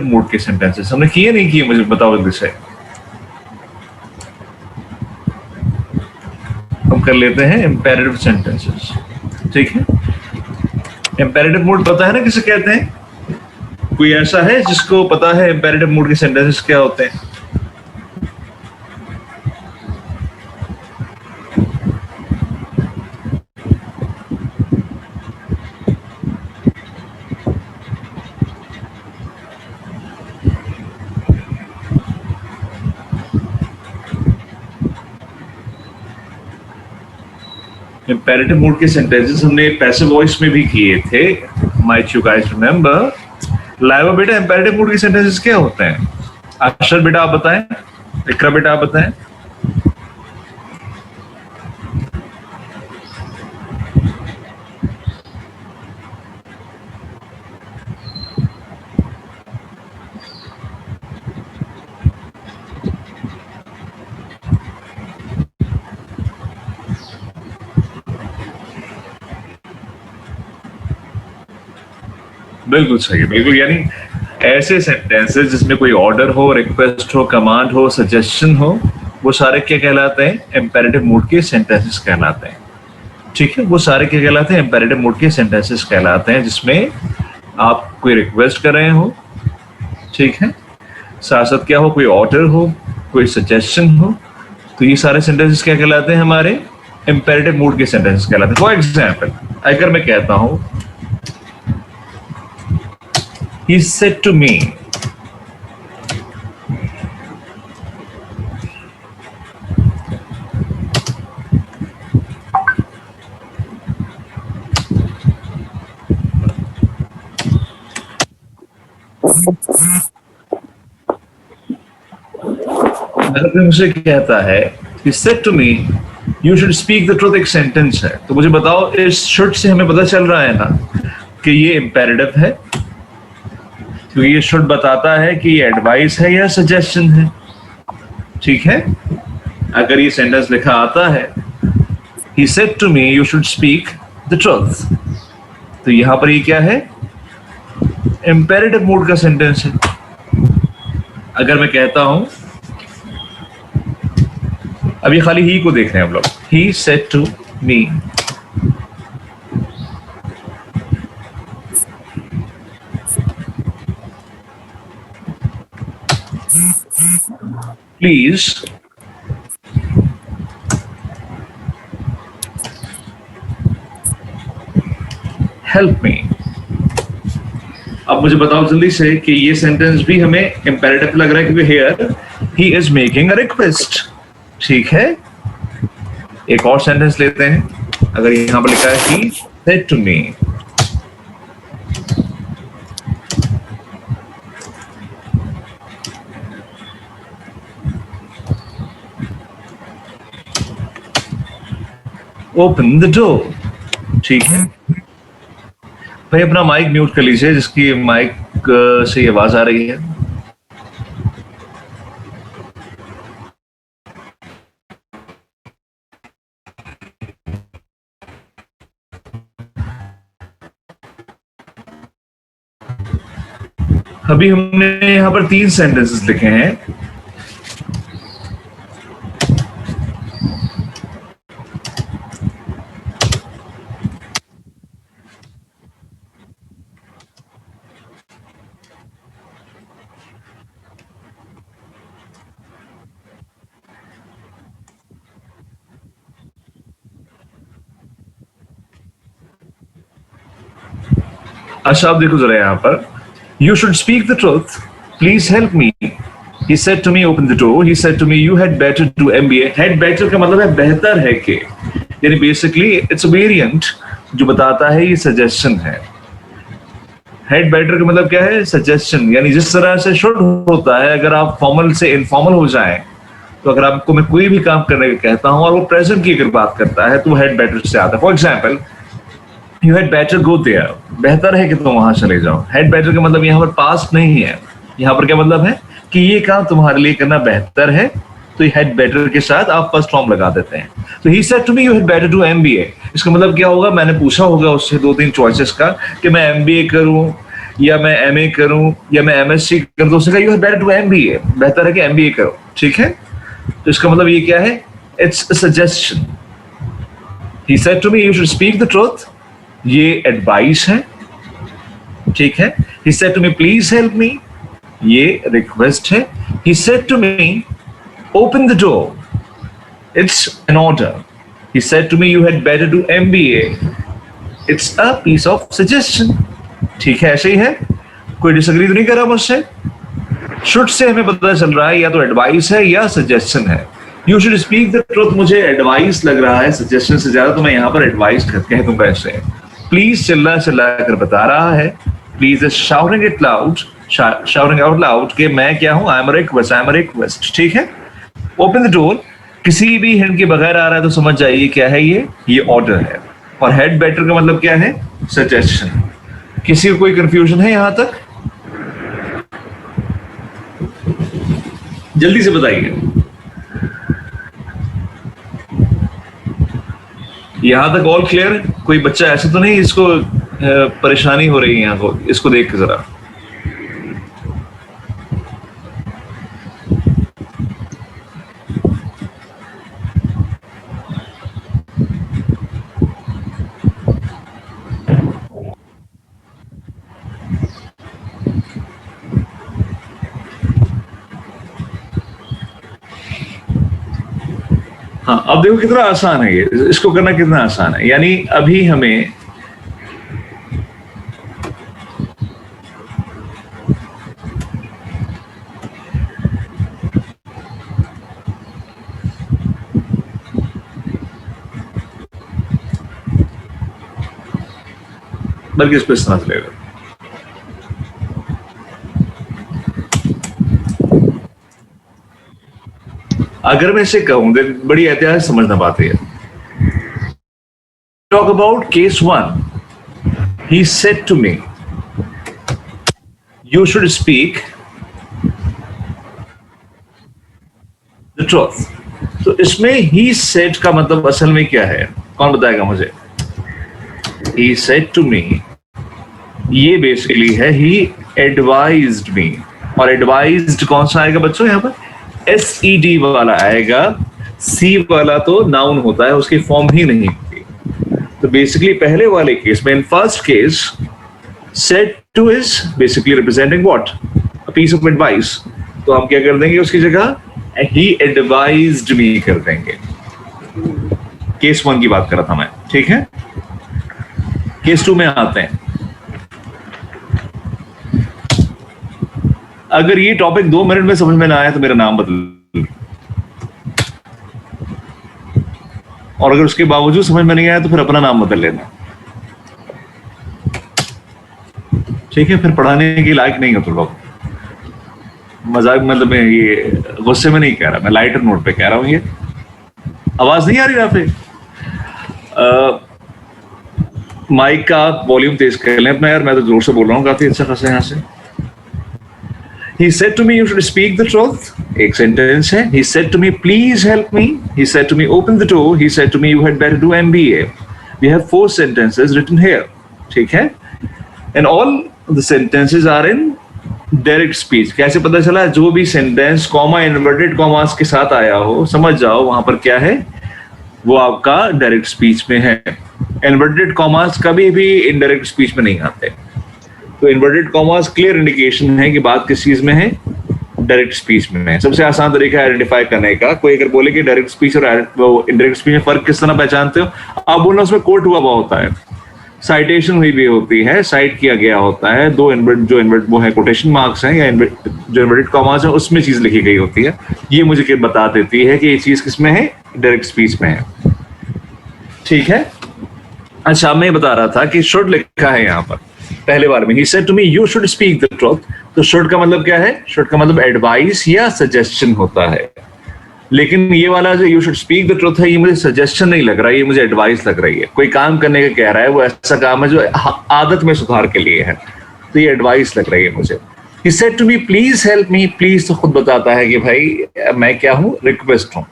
Mood के sentences हमने किए नहीं किए, मुझे बताओ जल्दी से। हम कर लेते हैं इंपेरेटिव सेंटेंसेस, ठीक है। इंपेरेटिव मूड पता है ना किसे कहते हैं? कोई ऐसा है जिसको पता है इंपेरेटिव मूड के सेंटेंसेस क्या होते हैं? इंपेरेटिव मूड के सेंटेंसेस हमने पैसिव वॉइस में भी किए थे, माइट यू गाइस रिमेंबर। लाइवा बेटा, इंपेरेटिव मूड के सेंटेंसेस क्या होते हैं? अक्षर बेटा आप बताएं, इकरा बेटा आप बताएं। बिल्कुल सही, बिल्कुल। यानी ऐसे सेंटेंसेस जिसमें कोई ऑर्डर हो, रिक्वेस्ट हो, कमांड हो, सजेशन हो, वो सारे क्या कहलाते हैं? इंपेरेटिव मूड के सेंटेंसेस कहलाते हैं, ठीक है। वो सारे क्या कहलाते हैं? इंपेरेटिव मूड के सेंटेंसेस कहलाते हैं, जिसमें आप कोई रिक्वेस्ट कर रहे हो, ठीक है, साथ साथ क्या हो, कोई ऑर्डर हो, कोई सजेशन हो, तो ये सारे सेंटेंसेस क्या कहलाते हैं? हमारे इंपेरेटिव मूड के सेंटेंसेस कहलाते हैं। फॉर एग्जाम्पल, अगर मैं कहता हूं he said to me, अगर कोई मुझे कहता है he said to me you should speak the truth, एक सेंटेंस है, तो मुझे बताओ इस शुड से हमें पता चल रहा है ना कि ये इंपेरेटिव है, क्योंकि ये शुड बताता है कि ये एडवाइस है या सजेशन है, ठीक है। अगर ये सेंटेंस लिखा आता है he said to me you should speak the truth, तो यहां पर ये क्या है? इंपेरेटिव मूड का सेंटेंस है। अगर मैं कहता हूं, अब ये खाली ही को देख रहे हैं हम लोग, he said to me, please help मी। अब मुझे बताओ जल्दी से कि ये सेंटेंस भी हमें इंपेरेटिव लग रहा है, क्योंकि here he is making a request, ठीक है। एक और सेंटेंस लेते हैं, अगर यहां पर लिखा है he said to me, open the door, ठीक है। भाई अपना माइक म्यूट कर लीजिए, जिसकी माइक से आवाज आ रही है। अभी हमने यहां पर 3 सेंटेंसेस लिखे हैं। अच्छा आप देखो जरा यहां पर, you should speak the truth, please help me, he said to me open the door, he said to me you had better do MBA। had better का मतलब है बेहतर है के, यानी बेसिकली इट्स अ वेरिएंट जो बताता है ये सजेशन है। had better का मतलब क्या है? सजेशन, यानी जिस तरह से शुड होता है, अगर आप फॉर्मल से इनफॉर्मल हो जाएं, तो अगर आपको मैं कोई भी काम करने का कहता हूं और वो प्रेजेंट की अगर बात करता है तो had better से आता है। For example, You had better go there, बेहतर है कि तुम वहां चले जाओ। had better का मतलब यहाँ पर पास्ट नहीं है, यहाँ पर क्या मतलब है कि ये काम तुम्हारे लिए करना बेहतर है, तो ये had better के साथ आप फर्स्ट फॉर्म लगा देते हैं। तो he said to me you had better do MBA, इसका मतलब क्या होगा? मैंने पूछा होगा उससे 2-3 चॉइसेस का कि मैं MBA करूं या मैं एमए करूं या मैं एमएससी करूं, तो उसने कहा you have better to MBA, बेहतर है कि एमबीए करो। ठीक है, तो इसका मतलब ये क्या है? It's a suggestion. He said to me you should speak the truth, ये एडवाइस है। ठीक है, he said to me please help me, ये रिक्वेस्ट है। He said to me open the door, it's an order. He said to me you had better do MBA, it's a piece of suggestion. ठीक है, ऐसे ही है, कोई disagree तो नहीं कर रहा मुझसे। शुड से हमें पता चल रहा है या तो एडवाइस है या सजेशन है। You should speak the truth मुझे एडवाइस लग रहा है सजेशन से ज्यादा, तो मैं यहां पर एडवाइस कह दूंगा ऐसे। प्लीज चिल्ला चिल्ला कर बता रहा है, please is shouting it loud, shouting out loud कि मैं क्या हूं, आई एम अ रिक्वेस्ट। ठीक है, ओपन द डोर किसी भी हिंट के बगैर आ रहा है तो समझ जाइए क्या है, ये ऑर्डर है। और हेड बेटर का मतलब क्या है? सजेशन। किसी को कोई कंफ्यूजन है यहां तक? जल्दी से बताइए। यहां तक ऑल क्लियर? कोई बच्चा ऐसा तो नहीं इसको परेशानी हो रही है यहां को, इसको देख के जरा। हाँ, अब देखो कितना आसान है ये, इसको करना कितना आसान है। यानी अभी हमें बल्कि इस पर समझ लेगा। अगर मैं इसे कहूं, बड़ी एहतियात समझना बात है। Talk about case 1, he said to me you should speak the truth. तो इसमें ही सेड का मतलब असल में क्या है, कौन बताएगा मुझे? ही सेड टू मी, ये बेसिकली है ही एडवाइज्ड मी। और एडवाइज्ड कौन सा आएगा बच्चों यहां पर? SED वाला आएगा, C वाला तो नाउन होता है, उसकी फॉर्म ही नहीं होती। तो बेसिकली पहले वाले केस में, in first case, said to is basically representing what? A piece of advice. तो हम क्या कर देंगे उसकी जगह? He advised me कर देंगे। केस 1 की बात कर रहा था मैं। ठीक है, केस 2 में आते हैं। अगर ये टॉपिक 2 मिनट में समझ में ना आया तो मेरा नाम बदल, और अगर उसके बावजूद समझ में नहीं आया तो फिर अपना नाम बदल लेना। ठीक है, फिर पढ़ाने के लायक नहीं हो तुम लोग। मजाक मतलब मैं ये गुस्से में नहीं कह रहा, मैं लाइटर नोट पे कह रहा हूं। ये आवाज नहीं आ रही यहाँ पे? माइक का वॉल्यूम तेज कर लें अपना यार, मैं तो जोर से बोल रहा हूँ काफी अच्छा खासा यहाँ से। He said to me you should speak the truth, एक सेंटेंस है। He said to me please help me, he said to me open the door, he said to me you had better do MBA. We have 4 sentences written here. ठीक है, and all the sentences are in direct speech. कैसे पता चला? जो भी sentence comma inverted commas के साथ आया हो, समझ जाओ वहां पर क्या है, वो आपका डायरेक्ट स्पीच में है। इन्वर्टेड कॉमास कभी भी इनडायरेक्ट स्पीच में नहीं आते। तो इन्वर्टेड कॉमास क्लियर इंडिकेशन है कि बात किस चीज में है, डायरेक्ट स्पीच में है। सबसे आसान तरीका है आइडेंटिफाई करने का। कोई अगर बोले कि डायरेक्ट स्पीच और इनडायरेक्ट स्पीच में फर्क किस तरह पहचानते हो, आप बोलना उसमें कोट हुआ हुआ होता है, साइटेशन हुई भी होती है, साइट किया गया होता है, दो इन्वर्ट वो है कोटेशन मार्क्स हैं या जो इन्वर्टेड कॉमास है उसमें चीज लिखी गई होती है। ये मुझे बता देती है कि ये चीज किसमें है, डायरेक्ट स्पीच में है। ठीक है, अच्छा मैं बता रहा था कि शुड लिखा है यहाँ पर पहले बार में। He said to me you should speak the truth. तो शुड का मतलब क्या है? शुड का मतलब एडवाइस या सजेशन होता है। लेकिन ये वाला जो you should speak the truth है, ये मुझे सजेशन नहीं लग रहा है, ये मुझे एडवाइस लग रही है। कोई काम करने का कह रहा है, वो ऐसा काम है जो आदत में सुधार के लिए है, तो ये एडवाइस लग रही है मुझे। He said to me please help me, please तो खुद बताता है कि भाई मैं क्या हूँ, रिक्वेस्ट हूँ।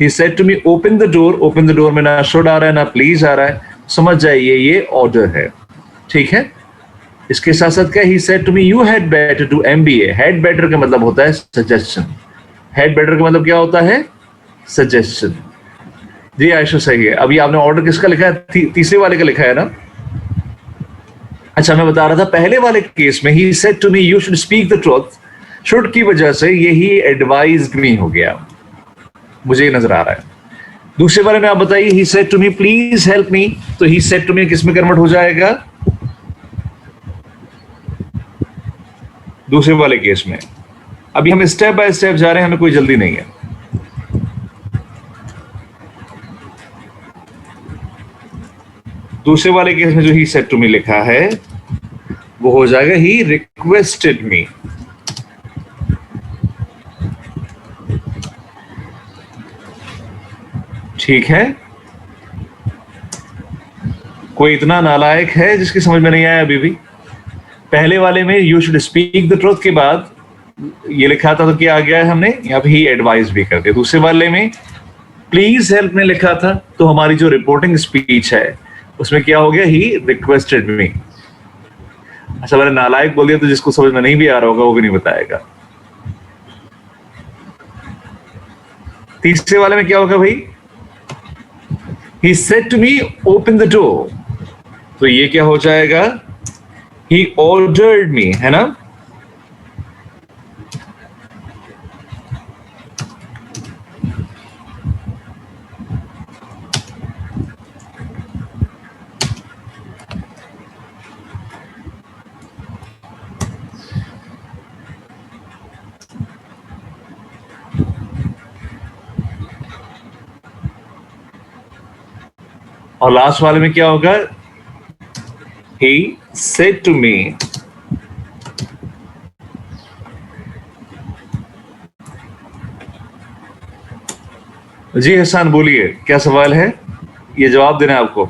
He said to me open the door, open the door में ना शुड आ रहा है ना प्लीज आ रहा है, समझ जाइए ये ऑर्डर है। ठीक है, इसके साथ साथ क्या, he said to me you had better to MBA. Had better का मतलब होता है सजेशन, हैड बेटर का मतलब क्या होता है, सजेशन। जी आयशा सही है। अभी आपने ऑर्डर किसका लिखा है, तीसरे वाले का लिखा है ना। अच्छा, मैं बता रहा था पहले वाले केस में he said to me you should speak the truth, should की वजह से यही एडवाइज्ड मी हो गया, मुझे ये नजर आ रहा है। दूसरे वाले में आप बताइए, he said to me please help me, तो ही सेड टू मी किस में कन्वर्ट हो जाएगा, दूसरे वाले केस में। अभी हम स्टेप बाय स्टेप जा रहे हैं, हमें कोई जल्दी नहीं है। दूसरे वाले केस में जो ही सेड टू मी लिखा है वो हो जाएगा ही रिक्वेस्टेड मी। ठीक है, कोई इतना नालायक है जिसकी समझ में नहीं आया अभी भी। पहले वाले में you should speak the truth के बाद ये लिखा था तो क्या आ गया है, हमने यहाँ पे ही एडवाइस भी कर दिया। दूसरे वाले में प्लीज हेल्प में लिखा था तो हमारी जो रिपोर्टिंग स्पीच है उसमें क्या हो गया, ही रिक्वेस्टेड मी। अच्छा, मैंने नालायक बोल दिया तो जिसको समझ में नहीं भी आ रहा होगा वो भी नहीं बताएगा। तीसरे वाले में क्या होगा भाई, he said to me open the door, तो ये क्या हो जाएगा, ही ऑर्डर्ड मी, है ना। और लास्ट वाले में क्या होगा, he said to me जी हसन बोलिए क्या सवाल है, ये जवाब देना है आपको।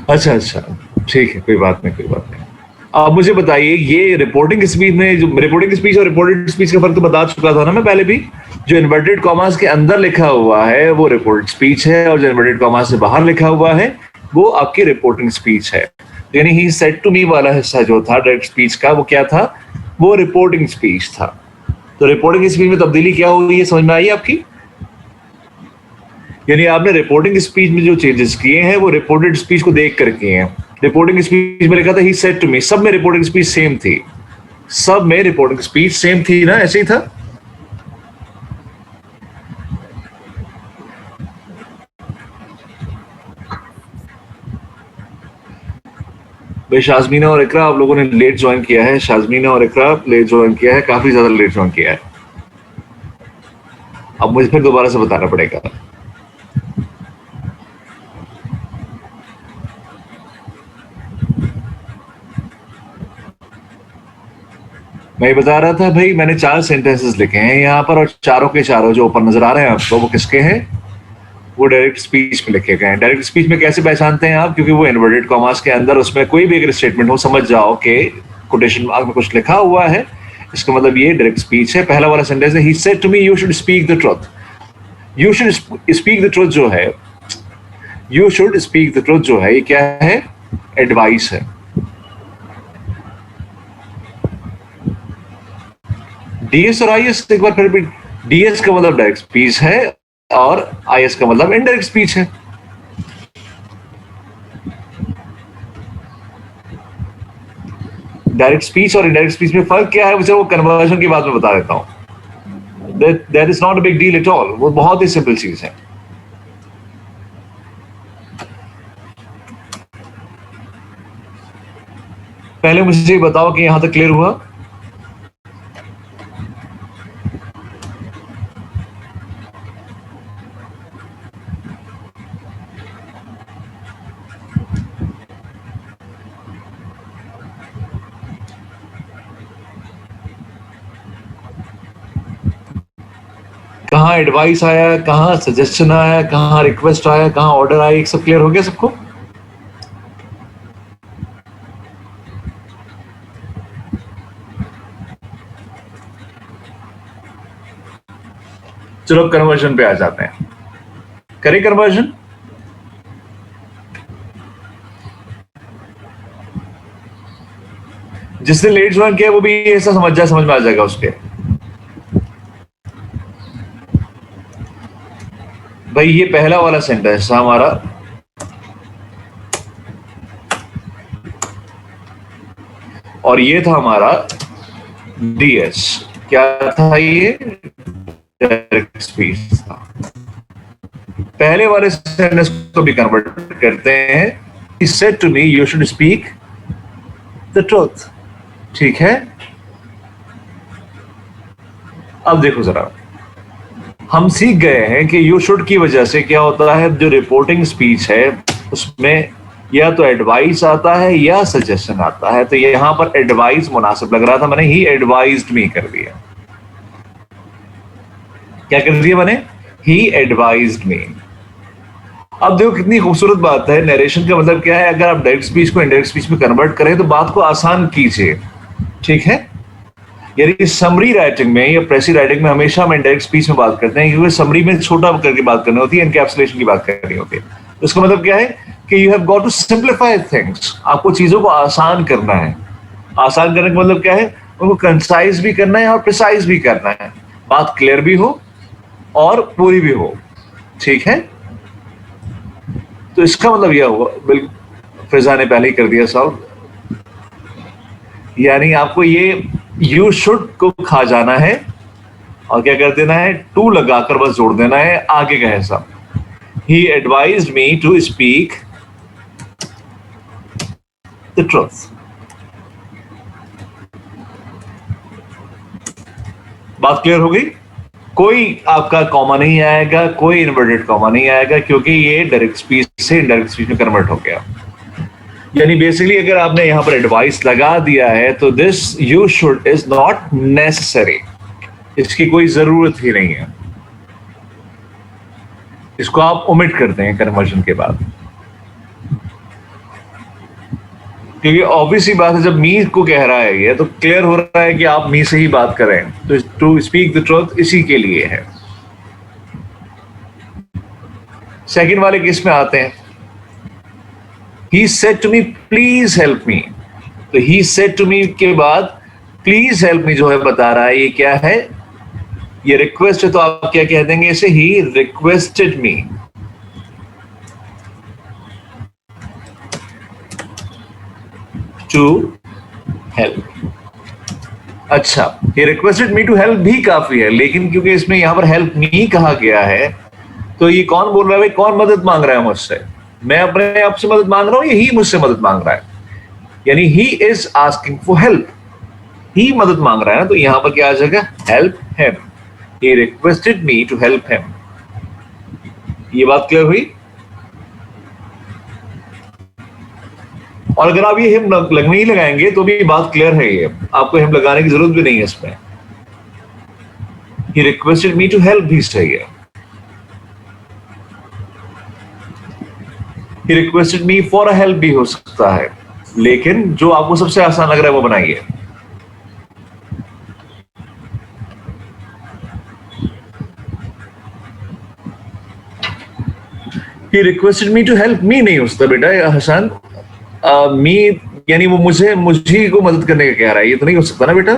अच्छा अच्छा, ठीक है, कोई बात नहीं, कोई बात नहीं। अब मुझे बताइए, ये रिपोर्टिंग स्पीच में, जो रिपोर्टिंग स्पीच और रिपोर्टेड स्पीच का फर्क तो बता चुका था ना मैं पहले भी। जो इन्वर्टेड कॉमास के अंदर लिखा हुआ है वो रिपोर्टेड स्पीच है, और जो इन्वर्टेड कॉमास से बाहर लिखा हुआ है वो आपकी रिपोर्टिंग स्पीच है। यानी ही सेड टू मी वाला हिस्सा जो था डायरेक्ट स्पीच का, वो क्या था, वो रिपोर्टिंग स्पीच था। तो रिपोर्टिंग स्पीच में तब्दीली क्या हुई है, समझ में आई आपकी। यानी आपने रिपोर्टिंग स्पीच में जो चेंजेस किए हैं वो रिपोर्टेड स्पीच को देख कर किए हैं। रिपोर्टिंग स्पीच में लिखा था ही सेड टू मी, सब में रिपोर्टिंग स्पीच सेम थी, सब में रिपोर्टिंग स्पीच सेम थी ना, ऐसे ही था। भाई शाजमीना और इकरा, आप लोगों ने लेट ज्वाइन किया है, शाजमीना और इकरा लेट ज्वाइन किया है, काफी ज्यादा लेट ज्वाइन किया है। अब मुझे फिर दोबारा से बताना पड़ेगा। मैं बता रहा था भाई, मैंने 4 सेंटेंसेस लिखे हैं यहाँ पर, और चारों के चारों जो ऊपर नजर आ रहे हैं आपको वो किसके हैं, वो डायरेक्ट स्पीच में लिखे गए हैं। डायरेक्ट स्पीच में कैसे पहचानते हैं आप, क्योंकि वो इन्वर्टेड कॉमास के अंदर उसमें कोई भी अगर स्टेटमेंट हो, समझ जाओ कि कोटेशन मार्क में कुछ लिखा हुआ है, इसका मतलब ये डायरेक्ट स्पीच है। पहला वाला सेंटेंस है, he said to me you should speak the truth. You should speak the truth जो है, you should speak the truth जो है, ये क्या है, एडवाइस है। डीएस और आईएस एक बार फिर भी, डीएस का मतलब डायरेक्ट स्पीच है और आईएस का मतलब इनडायरेक्ट स्पीच है। डायरेक्ट स्पीच और इनडायरेक्ट स्पीच में फर्क क्या है, मुझे वो कन्वर्जन की बात में बता देता हूं। That is not a big deal at all, वो बहुत ही सिंपल चीज है। पहले मुझे बताओ कि यहां तक क्लियर हुआ। कहाँ एडवाइस आया, कहाँ सजेशन आया, कहाँ रिक्वेस्ट आया, कहाँ ऑर्डर आया, एक सब क्लियर हो गया सबको? चलो कन्वर्जन पे आ जाते हैं। करें कन्वर्जन? जिसने लेट ज्वाइन किया वो भी ऐसा समझ में आ जाएगा उसके। भाई ये पहला वाला सेंटेंस था हमारा, और ये था हमारा डीएस। क्या था ये? डायरेक्ट स्पीच था। पहले वाले सेंटेंस को भी कन्वर्ट करते हैं। He said to me, you should speak the truth. ठीक है? अब देखो जरा, हम सीख गए हैं कि यू शुड की वजह से क्या होता है, जो रिपोर्टिंग स्पीच है उसमें या तो एडवाइस आता है या सजेशन आता है। तो यहां पर एडवाइस मुनासिब लग रहा था, मैंने ही एडवाइज्ड मी कर दिया। क्या कर दिया मैंने? ही एडवाइज्ड मी। अब देखो कितनी खूबसूरत बात है। नरेशन का मतलब क्या है? अगर आप डायरेक्ट स्पीच को इनडायरेक्ट स्पीच में कन्वर्ट करें तो बात को आसान कीजिए। ठीक है? यानी समरी राइटिंग में या प्रेसी राइटिंग में हमेशा हम इनडायरेक्ट स्पीच में बात करते हैं, क्योंकि समरी में छोटा करके बात करनी होती है, एनकैप्सुलेशन की बात करनी होती है। उसका मतलब क्या है कि you have got to simplify things. आपको चीजों को आसान करना है। आसान करने का मतलब क्या है? उनको कंसाइज भी करना है और प्रिसाइज भी करना है। बात क्लियर भी हो और पूरी भी हो। ठीक है? तो इसका मतलब यह हुआ, बिल्कुल फिजा ने पहले ही कर दिया सॉल्व। यानी आपको ये यू शुड को खा जाना है और क्या कर देना है? टू लगाकर बस जोड़ देना है आगे का हिस्सा। He advised me to speak the truth. बात क्लियर हो गई? कोई आपका कॉमा नहीं आएगा, कोई इन्वर्टेड कॉमा नहीं आएगा, क्योंकि ये डायरेक्ट स्पीच से इनडायरेक्ट स्पीच में कन्वर्ट हो गया। यानी बेसिकली अगर आपने यहां पर एडवाइस लगा दिया है तो this you should is not necessary. इसकी कोई जरूरत ही नहीं है। इसको आप ओमिट करते हैं कन्वर्जन के बाद, क्योंकि ऑब्वियस ही बात है जब मी को कह रहा है ये, तो क्लियर हो रहा है कि आप मी से ही बात करें। तो टू स्पीक द ट्रुथ इसी के लिए है। सेकंड वाले केस में आते हैं। He said to me, please help me. तो he said to me के बाद please help me जो है बता रहा है ये क्या है? ये रिक्वेस्ट है, तो आप क्या कह देंगे इसे? He requested me to help. अच्छा, he requested me to help भी काफी है, लेकिन क्योंकि इसमें यहां पर help me कहा गया है, तो ये कौन बोल रहा है भाई? कौन मदद मांग रहा है मुझसे? मैं अपने आप से मदद मांग रहा हूं या ही मुझसे मदद मांग रहा है? यानी he is asking for help. He मदद मांग रहा है ना, तो यहां पर क्या आ जाएगा? Help him. He requested me to help him. ये बात क्लियर हुई? और अगर आप ये हिम लगने ही लगाएंगे तो भी बात क्लियर है। ये आपको हिम लगाने की जरूरत भी नहीं है इसमें। He requested me to help भी सही है। He requested me for a help भी हो सकता है, लेकिन जो आपको सबसे आसान लग रहा है वो बनाइए। He requested me to help me नहीं हो सकता बेटा हसन। मी यानी वो मुझे को मदद करने का कह रहा है, ये तो नहीं हो सकता ना बेटा।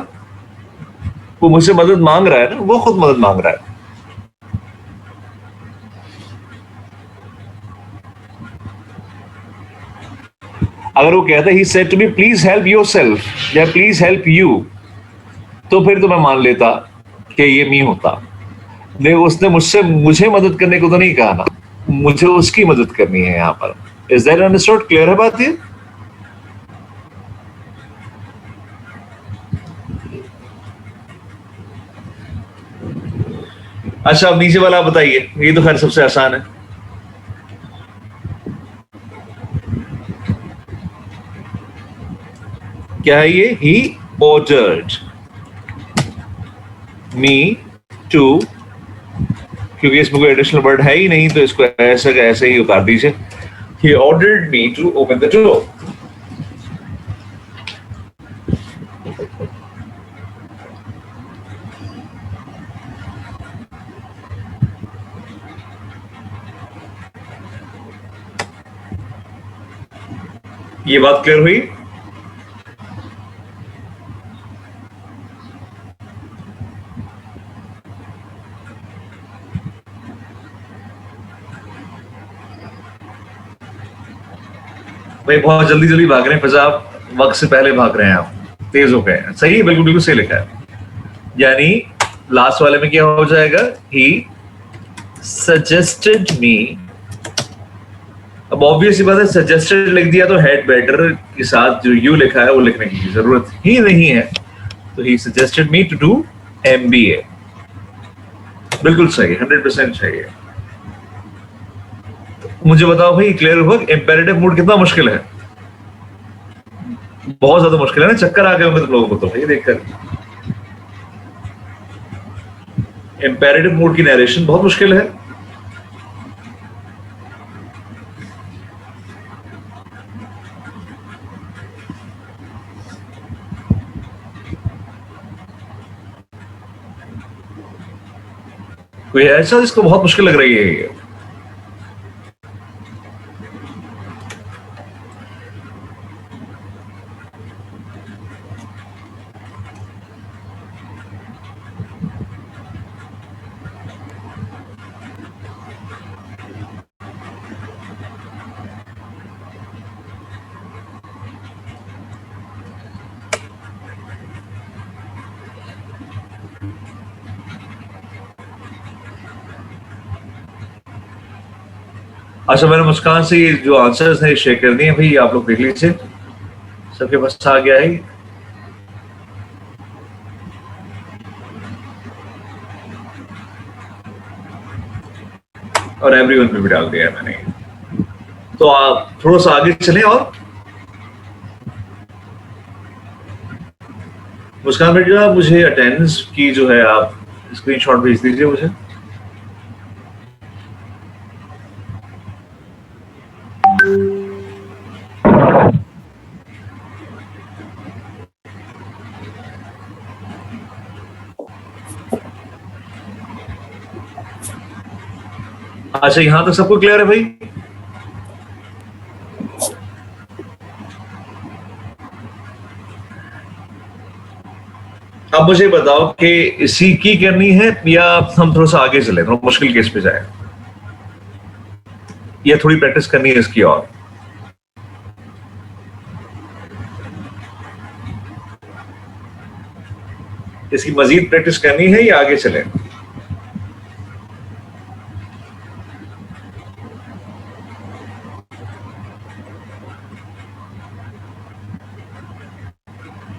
वो मुझसे मदद मांग रहा है ना, वो खुद मदद मांग रहा है। अगर वो कहता है he said to me please help yourself या please help you, तो फिर तो मैं मान लेता कि ये मी होता। नहीं, उसने मुझे मदद करने को तो नहीं कहा ना, मुझे उसकी मदद करनी है यहां पर। Is that understood? क्लियर है बात ये? अच्छा, अब नीचे वाला बताइए। ये तो खैर सबसे आसान है। क्या है ये? He ordered me to क्योंकि इसमें कोई एडिशनल वर्ड है ही नहीं, तो इसको ऐसे का ऐसे ही उतार दीजिए। He ordered me to open the door. ये बात क्लियर हुई? भाई बहुत जल्दी जल्दी भाग रहे हैं पंजाब, वक्त से पहले भाग रहे हैं आप, तेज हो गए हैं। सही है, बिल्कुल बिल्कुल सही लिखा है। यानी लास्ट वाले में क्या हो जाएगा? ही सजेस्टेड मी। अब ऑब्वियस ही बात है, सजेस्टेड लिख दिया तो हेड बेटर के साथ जो यू लिखा है वो लिखने की जरूरत ही नहीं है। तो he suggested me to do MBA. बिल्कुल सही, 100% सही है। मुझे बताओ भाई, क्लियर हुआ? इंपेरेटिव मूड कितना मुश्किल है? बहुत ज्यादा मुश्किल है ना? चक्कर आ गए होंगे तुम लोगों को तो भाई देखकर। इंपेरेटिव मूड की नरेशन बहुत मुश्किल है। कोई ऐसा जिसको बहुत मुश्किल लग रही है ये? अच्छा, मैंने मुस्कान से ये जो आंसर्स हैं शेयर कर दिए हैं भाई, आप लोग देख लीजिए, सबके पास आ गया है। और एवरीवन पे भी डाल दिया है मैंने। तो आप थोड़ा सा आगे चलें। और मुस्कान बेटा, मुझे अटेंडेंस की जो है आप स्क्रीनशॉट भेज दीजिए मुझे। अच्छा, यहां तक सबको क्लियर है भाई? अब मुझे बताओ कि इसी की करनी है या हम थोड़ा सा आगे चले, थोड़ा मुश्किल केस पे जाए, या थोड़ी प्रैक्टिस करनी है इसकी? और इसकी मजीद प्रैक्टिस करनी है या आगे चले?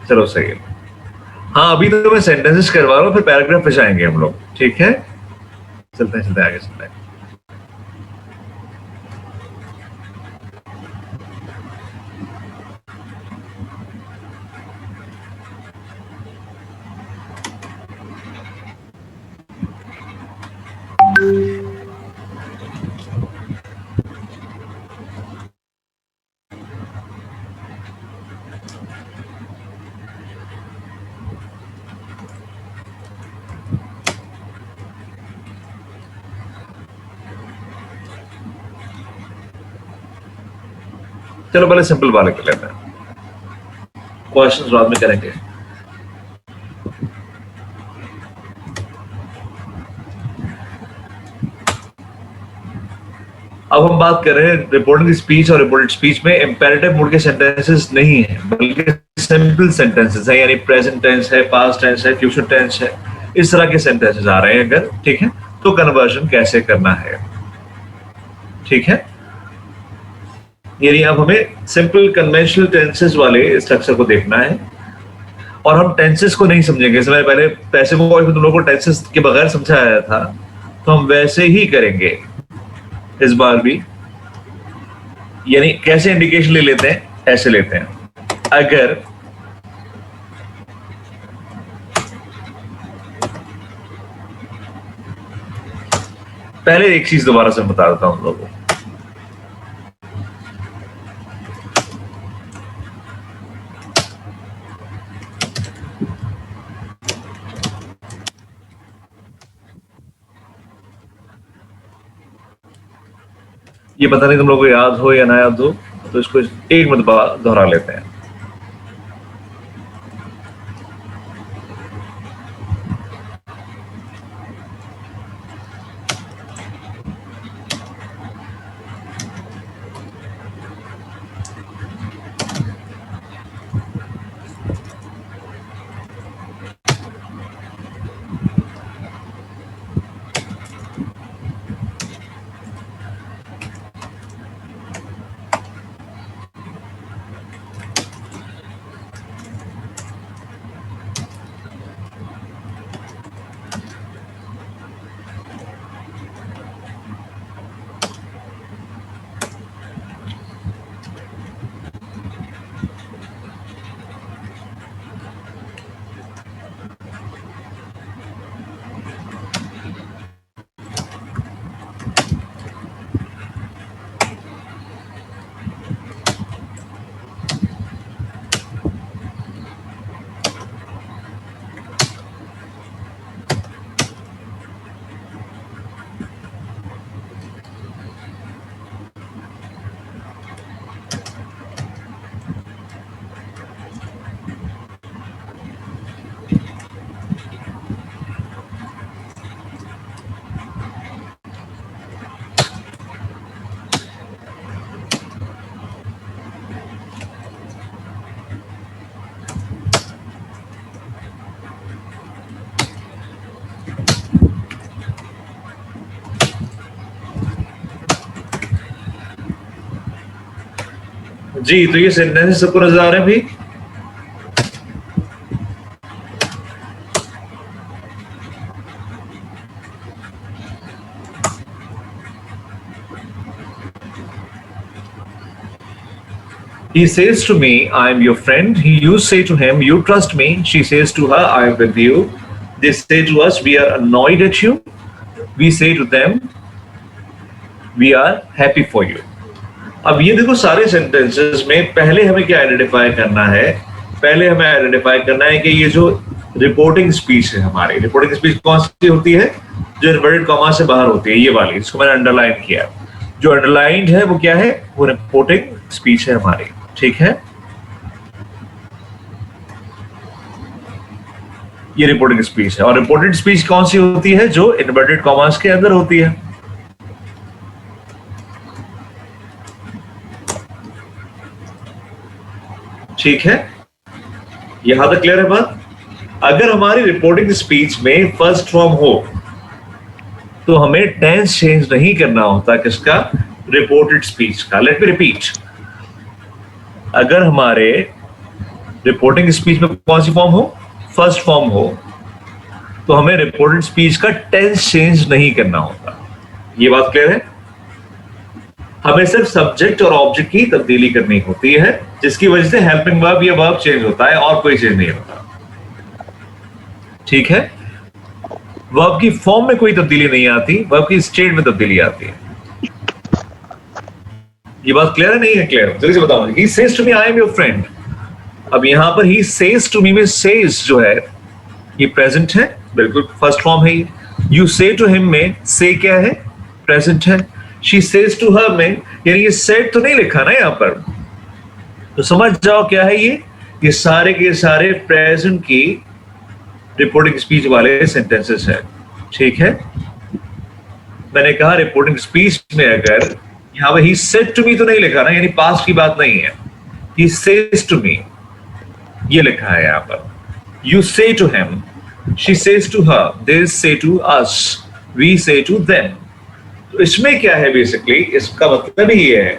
चलो सही है। हाँ, अभी तो मैं सेंटेंसेस करवा रहा हूँ, फिर पैराग्राफ पे जाएंगे हम लोग, ठीक है? चलते हैं चलते हैं आगे चलते हैं। चलो पहले सिंपल वाले कर लेते हैं, क्वेश्चंस बाद में करेंगे। अब हम बात कर रहे हैं रिपोर्टेड स्पीच, और रिपोर्टेड स्पीच में इंपेरेटिव मूड के सेंटेंसेस नहीं है, बल्कि सिंपल सेंटेंसेस है, यानी प्रेजेंट टेंस है, पास्ट टेंस है, फ्यूचर टेंस है, इस तरह के सेंटेंसेस आ रहे हैं अगर, ठीक है? तो कन्वर्जन कैसे करना है, ठीक है? यानी अब हमें सिंपल कन्वेंशनल टेंसेस वाले स्ट्रक्चर को देखना है, और हम टेंसेस को नहीं समझेंगे। जैसे मैंने पहले पैसिव वॉइस में तुम लोगों को टेंसेस के बगैर समझाया था, तो हम वैसे ही करेंगे इस बार भी। यानी कैसे इंडिकेशन ले लेते हैं, ऐसे लेते हैं। अगर पहले एक चीज दोबारा से बता देता हूं लोगों को। ये पता नहीं तुम लोगों को याद हो या ना याद हो, तो इसको एक मरतबा दोहरा लेते हैं। जी, तो ये सेंटेंस सबको नजर आ रहे हैं भाई? He says to me, I am your friend. You say to him, you trust me. She says to her, I am with you. They say to us, we are annoyed at you. We say to them, we are happy for you. अब ये देखो, सारे sentences में पहले हमें क्या identify करना है? पहले हमें आइडेंटिफाई करना है कि ये जो रिपोर्टिंग स्पीच है हमारी, रिपोर्टिंग स्पीच कौन सी होती है? जो इन्वर्टेड कॉमा से बाहर होती है, ये वाली, इसको मैंने अंडरलाइन किया। जो अंडरलाइंड है वो क्या है? वो रिपोर्टिंग स्पीच है हमारी, ठीक है? ये रिपोर्टिंग स्पीच है। और रिपोर्टेड स्पीच कौन सी होती है? जो इन्वर्टेड कॉमास के अंदर होती है, ठीक है? यहां तक क्लियर है बात? अगर हमारी रिपोर्टिंग स्पीच में फर्स्ट फॉर्म हो तो हमें टेंस चेंज नहीं करना होता, किसका? रिपोर्टेड स्पीच का। लेट मी रिपीट, अगर हमारे रिपोर्टिंग स्पीच में कौन सी फॉर्म हो? फर्स्ट फॉर्म हो, तो हमें रिपोर्टेड स्पीच का टेंस चेंज नहीं करना होता। ये बात क्लियर है? हमें सिर्फ सब्जेक्ट और ऑब्जेक्ट की तब्दीली करनी होती है, जिसकी वजह से हेल्पिंग वर्ब या वर्ब चेंज होता है, और कोई चेंज नहीं होता, ठीक है? वर्ब की फॉर्म में कोई तब्दीली नहीं आती, वर्ब की स्टेट में तब्दीली आती है। ये बात क्लियर है? नहीं है क्लियर? जल्दी से बताओ। He says to me, I am your friend. अब यहां पर he says to me में says जो है ये प्रेजेंट है, बिल्कुल फर्स्ट फॉर्म है ये। You say to him में say क्या है? प्रेजेंट है। She says to her में, यानी ये said तो नहीं लिखा ना यहां पर, तो समझ जाओ क्या है ये सारे के सारे प्रेजेंट की रिपोर्टिंग स्पीच वाले सेंटेंसेस है, ठीक है? मैंने कहा रिपोर्टिंग स्पीच में अगर यहां पर he said to me तो नहीं लिखा ना, यानी पास्ट की बात नहीं है। He says to me ये लिखा है यहां पर। You say to him, she says to her, they say to us, we say to them। तो इसमें क्या है बेसिकली? इसका मतलब ही ये है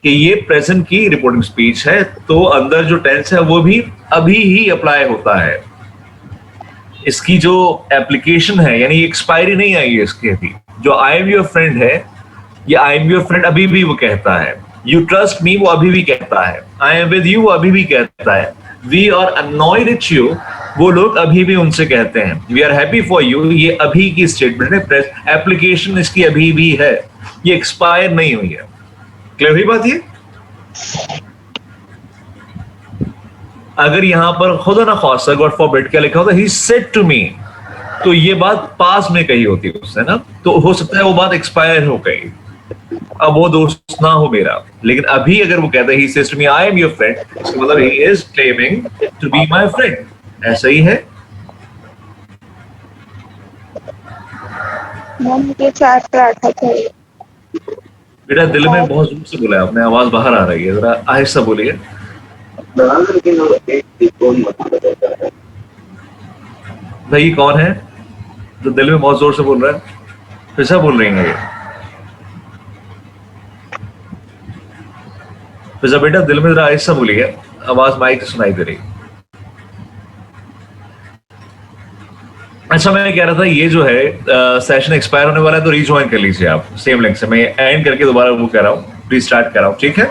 कि ये प्रेजेंट की रिपोर्टिंग स्पीच है, तो अंदर जो टेंस है वो भी अभी ही अप्लाई होता है। इसकी जो एप्लीकेशन है, यानी एक्सपायरी नहीं आई है इसकी अभी। जो आई एम योर फ्रेंड है, ये आई एम योर फ्रेंड अभी भी वो कहता है। यू ट्रस्ट मी वो अभी भी कहता है। आई एम विद यू वो अभी भी कहता है। We are annoyed at you वो लोग अभी भी उनसे कहते हैं we are happy for you, ये अभी की स्टेटमेंट है, एप्लीकेशन इसकी अभी भी है, ये एक्सपायर नहीं हुई है। क्लियर हुई बात ये? अगर यहां पर खुदा ना खासा गॉड फॉरबिड क्या लिखा होता ही सेड टू मी, तो ये बात पास में कही होती उससे ना, तो हो सकता है वो बात एक्सपायर हो गई, अब वो दोस्त ना हो मेरा। लेकिन अभी अगर वो कहता है he says to me I am your friend, इसका मतलब he is claiming to be my friend. ऐसा ही है। मुझे 4 पराठा चाहिए। बेटा दिल में बहुत जोर से बोला है आपने, आवाज बाहर आ रही है, जरा आहिस्ता बोलिए। भाई ये कौन है जो दिल में बहुत जोर से बोल रहा है? कैसा बोल रही है ये? फिजा बेटा दिल में जरा आहिस्ता बोलिए, आवाज माइक से सुनाई दे रही। अच्छा मैं कह रहा था ये जो है सेशन एक्सपायर होने वाला है, तो रीज्वाइन कर लीजिए आप सेम लिंक से। मैं एंड करके दोबारा वो कह रहा हूँ, रीस्टार्ट कर रहा हूँ, ठीक है?